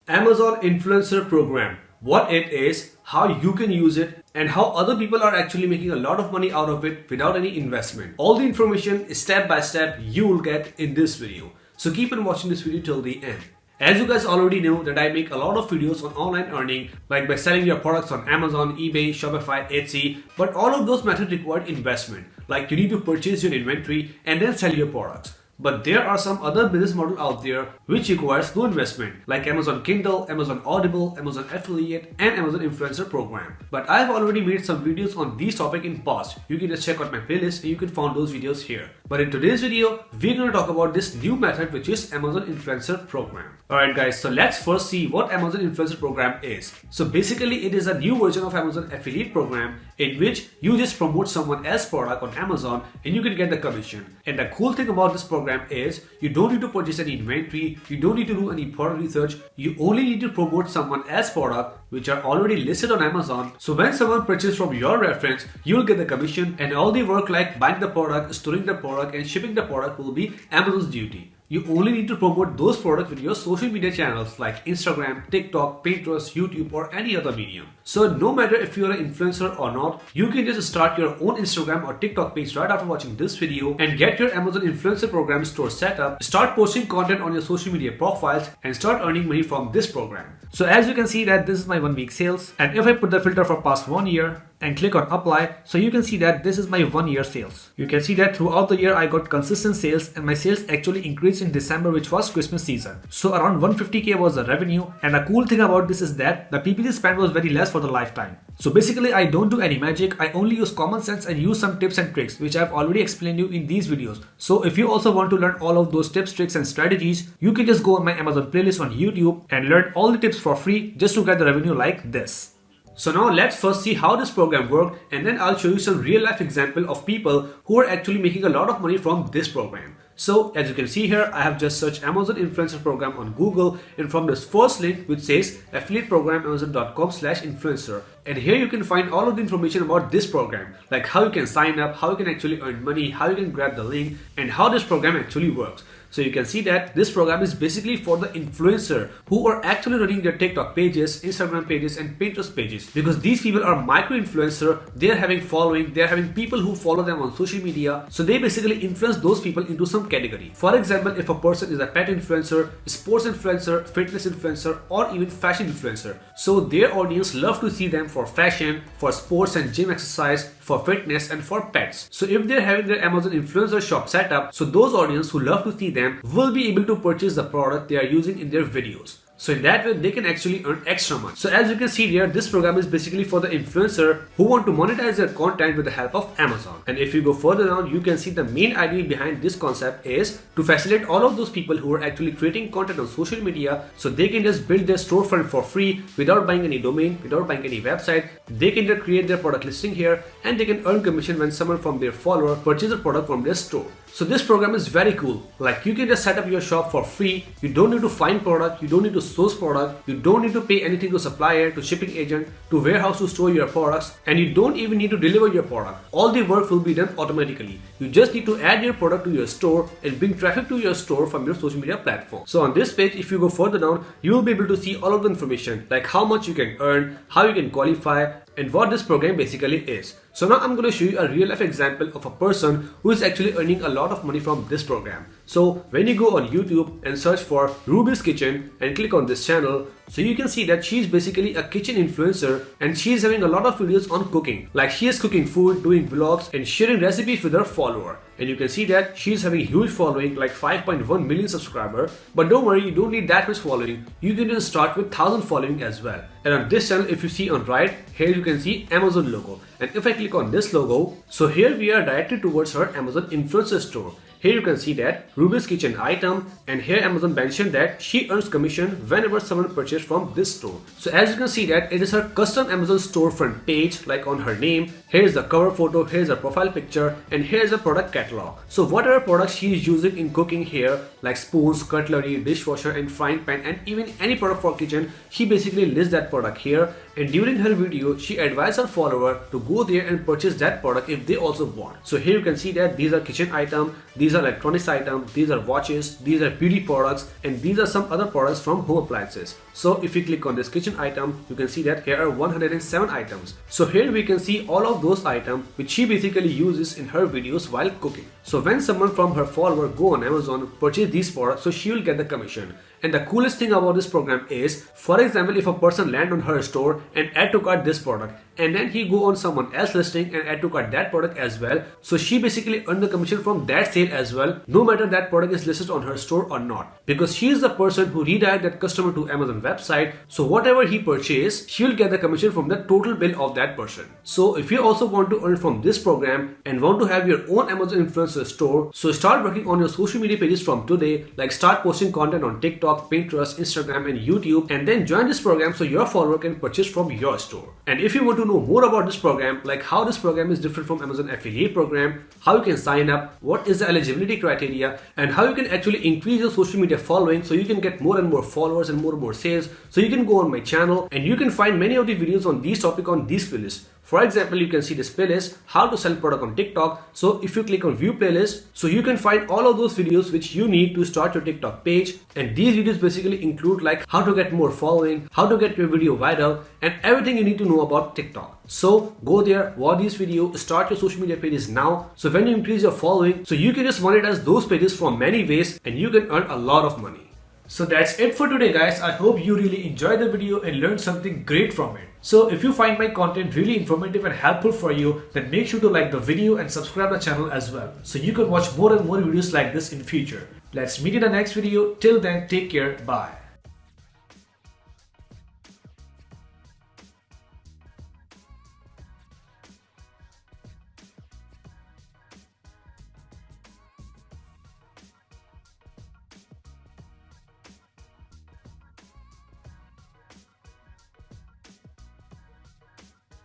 Amazon Influencer Program, what it is, how you can use it, and how other people are actually making a lot of money out of it without any investment. All the information step by step you will get in this video. So keep on watching this video till the end. As you guys already know that I make a lot of videos on online earning, like by selling your products on Amazon, eBay, Shopify, Etsy, but all of those methods require investment. Like you need to purchase your inventory and then sell your products. But there are some other business model out there which requires no investment, like Amazon Kindle, Amazon Audible, Amazon Affiliate, and Amazon Influencer Program. But I've already made some videos on these topics in past. You can just check out my playlist and you can find those videos here. But in today's video, we're going to talk about this new method, which is Amazon Influencer Program. Alright guys, so let's first see what Amazon Influencer Program is. So basically it is a new version of Amazon Affiliate Program in which you just promote someone else's product on Amazon and you can get the commission. And the cool thing about this program is you don't need to purchase any inventory, you don't need to do any product research, you only need to promote someone else's product which are already listed on Amazon. So when someone purchases from your reference, you'll get the commission, and all the work like buying the product, storing the product, and shipping the product will be Amazon's duty. You only need to promote those products with your social media channels like Instagram, TikTok, Pinterest, YouTube, or any other medium. So no matter if you're an influencer or not, you can just start your own Instagram or TikTok page right after watching this video and get your Amazon Influencer Program store set up, start posting content on your social media profiles, and start earning money from this program. So as you can see that this is my 1 week sales, and if I put the filter for past 1 year and click on apply, so you can see that this is my 1 year sales. You can see that throughout the year I got consistent sales, and my sales actually increased in December, which was Christmas season. So around 150k was the revenue, and the cool thing about this is that the PPC spend was very less for the lifetime. So basically I don't do any magic, I only use common sense and use some tips and tricks which I've already explained you in these videos. So if you also want to learn all of those tips, tricks and strategies, you can just go on my Amazon playlist on YouTube and learn all the tips for free just to get the revenue like this. So now let's first see how this program works, and then I'll show you some real life example of people who are actually making a lot of money from this program. So as you can see here, I have just searched Amazon Influencer Program on Google, and from this first link which says affiliate program amazon.com/influencer, and here you can find all of the information about this program, like how you can sign up, how you can actually earn money, how you can grab the link, and how this program actually works. So you can see that this program is basically for the influencer who are actually running their TikTok pages, Instagram pages, and Pinterest pages, because these people are micro influencer. They're having following, they're having people who follow them on social media, so they basically influence those people into some category. For example, if a person is a pet influencer, sports influencer, fitness influencer, or even fashion influencer, so their audience love to see them for fashion, for sports and gym exercise, for fitness, and for pets. So if they're having their Amazon influencer shop set up, so those audience who love to see them will be able to purchase the product they are using in their videos. So in that way, they can actually earn extra money. So as you can see here, this program is basically for the influencer who want to monetize their content with the help of Amazon. And if you go further down, you can see the main idea behind this concept is to facilitate all of those people who are actually creating content on social media, so they can just build their storefront for free without buying any domain, without buying any website. They can just create their product listing here, and they can earn commission when someone from their follower purchases a product from their store. So this program is very cool. Like you can just set up your shop for free. You don't need to find product, you don't need to source product, you don't need to pay anything to supplier, to shipping agent, to warehouse to store your products, and you don't even need to deliver your product. All the work will be done automatically. You just need to add your product to your store and bring traffic to your store from your social media platform. So on this page, if you go further down, you will be able to see all of the information, like how much you can earn, how you can qualify, and what this program basically is. So now I'm going to show you a real life example of a person who is actually earning a lot of money from this program. So when you go on YouTube and search for Ruby's Kitchen and click on this channel, so you can see that she's basically a kitchen influencer, and she's having a lot of videos on cooking. Like she is cooking food, doing vlogs, and sharing recipes with her follower. And you can see that she's having huge following, like 5.1 million subscribers. But don't worry, you don't need that much following. You can just start with 1,000 following as well. And on this channel, if you see on right, here you can see Amazon logo. And if I click on this logo, so here we are directed towards her Amazon influencer store. Here you can see that Ruby's Kitchen item, and here Amazon mentioned that she earns commission whenever someone purchases from this store. So as you can see that it is her custom Amazon storefront page, like on her name. Here's the cover photo, here's her profile picture, and here's the product catalog. So whatever products she is using in cooking here, like spoons, cutlery, dishwasher, and frying pan, and even any product for kitchen, she basically lists that product here. And during her video, she advised her follower to go there and purchase that product if they also want. So here you can see that these are kitchen items, these these are electronics items, these are watches, these are beauty products, and these are some other products from home appliances. So if you click on this kitchen item, you can see that here are 107 items. So here we can see all of those items which she basically uses in her videos while cooking. So when someone from her follower go on Amazon, purchase these products, so she will get the commission. And the coolest thing about this program is, for example, if a person land on her store and add to cart this product, and then he go on someone else listing and add to cart that product as well, so she basically earn the commission from that sale as well, no matter that product is listed on her store or not, because she is the person who redirect that customer to Amazon website. So whatever he purchased, she will get the commission from the total bill of that person. So if you also want to earn from this program and want to have your own Amazon influencer store, so start working on your social media pages from today, like start posting content on TikTok, Pinterest, Instagram, and YouTube, and then join this program so your follower can purchase from your store. And if you want to know more about this program, like how this program is different from Amazon affiliate program, how you can sign up, what is the eligibility criteria, and how you can actually increase your social media following so you can get more and more followers and more sales, so you can go on my channel and you can find many of the videos on these topics on these playlists. For example, you can see this playlist, how to sell product on TikTok. So if you click on view playlist, so you can find all of those videos which you need to start your TikTok page. And these videos basically include like how to get more following, how to get your video viral, and everything you need to know about TikTok. So go there, watch these videos, start your social media pages now. So when you increase your following, so you can just monetize those pages from many ways and you can earn a lot of money. So that's it for today, guys. I hope you really enjoyed the video and learned something great from it. So if you find my content really informative and helpful for you, then make sure to like the video and subscribe the channel as well, so you can watch more and more videos like this in future. Let's meet in the next video. Till then, take care. Bye.